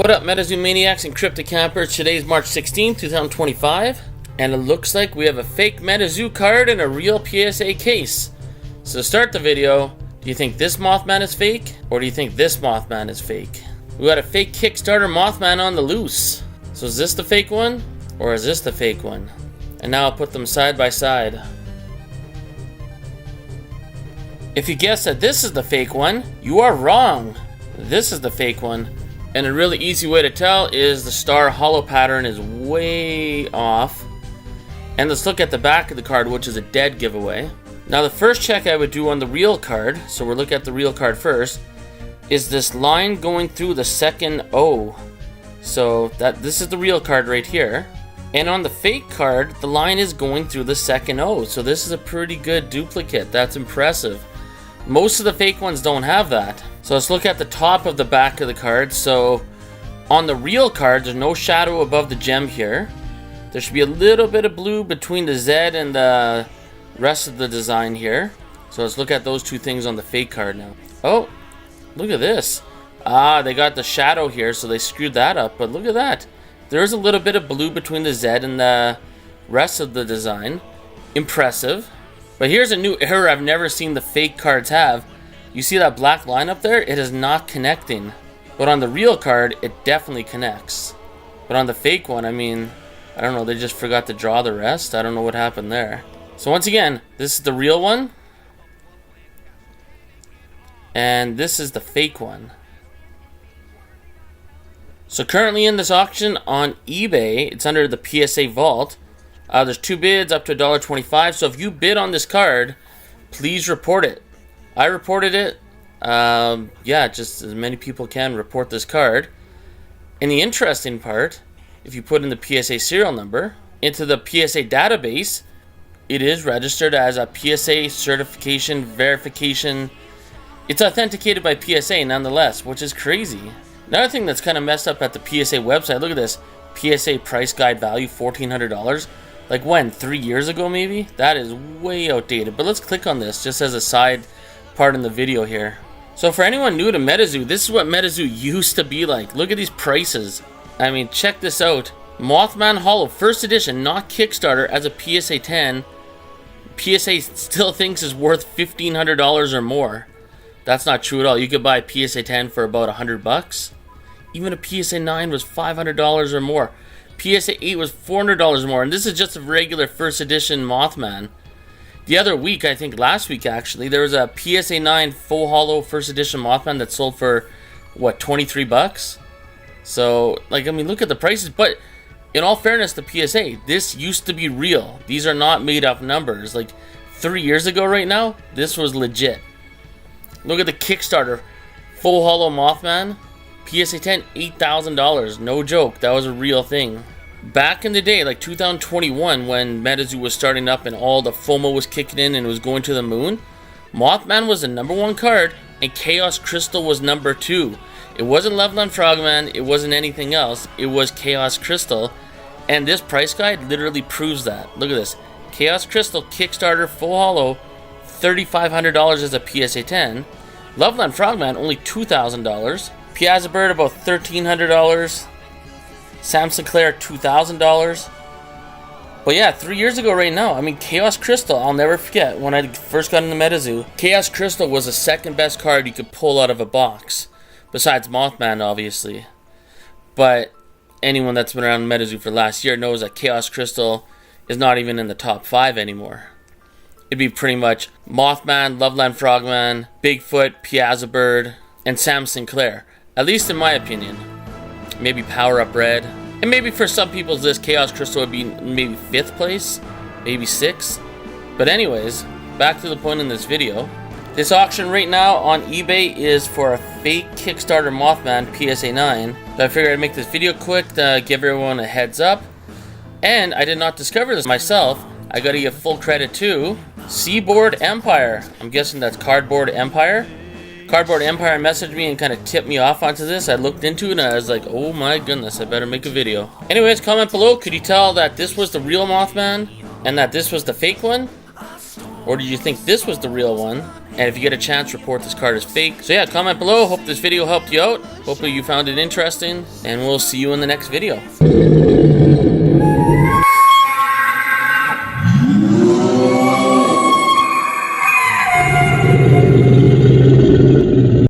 What up, MetaZoo Maniacs and Crypto Campers? Today's March 16th, 2025, and it looks like we have a fake MetaZoo card and a real PSA case. So to start the video, do you think this Mothman is fake, or do you think this Mothman is fake? We got a fake Kickstarter Mothman on the loose. So is this the fake one, or is this the fake one? And now I'll put them side by side. If you guess that this is the fake one, you are wrong. This is the fake one. And a really easy way to tell is the star hollow pattern is way off. And let's look at the back of the card, which is a dead giveaway. Now the first check I would do on the real card, so we'll look at the real card first, is this line going through the second O. So this is the real card right here. And on the fake card, the line is going through the second O. So this is a pretty good duplicate. That's impressive. Most of the fake ones don't have that. So let's look at the top of the back of the card. So on the real card, there's no shadow above the gem here. There should be a little bit of blue between the Z and the rest of the design here. So let's look at those two things on the fake card now. Oh, look at this. Ah, they got the shadow here, so they screwed that up. But look at that. There's a little bit of blue between the Z and the rest of the design. Impressive. But here's a new error I've never seen the fake cards have. You see that black line up there? It is not connecting. But on the real card, it definitely connects. But on the fake one, I mean, I don't know, they just forgot to draw the rest. I don't know what happened there. So once again, this is the real one. And this is the fake one. So currently in this auction on eBay, it's under the PSA vault. There's two bids up to $1.25. So if you bid on this card, please report it. I reported it. Yeah, just as many people can report this card. And the interesting part, if you put in the PSA serial number into the PSA database, it is registered as a PSA certification verification. It's authenticated by PSA nonetheless, which is crazy. Another thing that's kind of messed up at the PSA website, look at this. PSA price guide value, $1,400. Like when? 3 years ago maybe? That is way outdated. But let's click on this just as a side part in the video here. So for anyone new to MetaZoo, this is what MetaZoo used to be like. Look at these prices. I mean, check this out. Mothman Hollow, first edition, not Kickstarter, as a PSA 10. PSA still thinks is worth $1,500 or more. That's not true at all. You could buy a PSA 10 for about $100. Even a PSA 9 was $500 or more. PSA 8 was $400 more. And this is just a regular first edition Mothman. The other week, I think last week actually, there was a PSA 9 full hollow first edition Mothman that sold for, what, $23? So, like, I mean, look at the prices. But in all fairness to PSA, this used to be real. These are not made up numbers. Like 3 years ago right now, this was legit. Look at the Kickstarter full hollow Mothman. PSA 10, $8,000. No joke. That was a real thing. Back in the day, like 2021, when MetaZoo was starting up and all the FOMO was kicking in and it was going to the moon, Mothman was the #1 card and Chaos Crystal was #2. It wasn't Loveland Frogman. It wasn't anything else. It was Chaos Crystal. And this price guide literally proves that. Look at this. Chaos Crystal Kickstarter full hollow, $3,500 as a PSA 10. Loveland Frogman, only $2,000. Piazza Bird, about $1,300. Sam Sinclair, $2,000. But yeah, 3 years ago right now, I mean, Chaos Crystal, I'll never forget when I first got into MetaZoo. Chaos Crystal was the second best card you could pull out of a box. Besides Mothman, obviously. But anyone that's been around MetaZoo for last year knows that Chaos Crystal is not even in the top 5 anymore. It'd be pretty much Mothman, Loveland Frogman, Bigfoot, Piazza Bird, and Sam Sinclair. At least in my opinion. Maybe Power Up Red. And maybe for some people's list, Chaos Crystal would be maybe 5th place. Maybe 6th. But anyways, back to the point in this video. This auction right now on eBay is for a fake Kickstarter Mothman PSA 9. So I figured I'd make this video quick to give everyone a heads up. And I did not discover this myself. I gotta give full credit to Seaboard Empire. I'm guessing that's Cardboard Empire. Cardboard Empire messaged me and kind of tipped me off onto this. I looked into it and I was like, oh my goodness, I better make a video. Anyways, comment below. Could you tell that this was the real Mothman and that this was the fake one? Or did you think this was the real one? And if you get a chance, report this card as fake. So yeah, comment below. Hope this video helped you out. Hopefully you found it interesting. And we'll see you in the next video.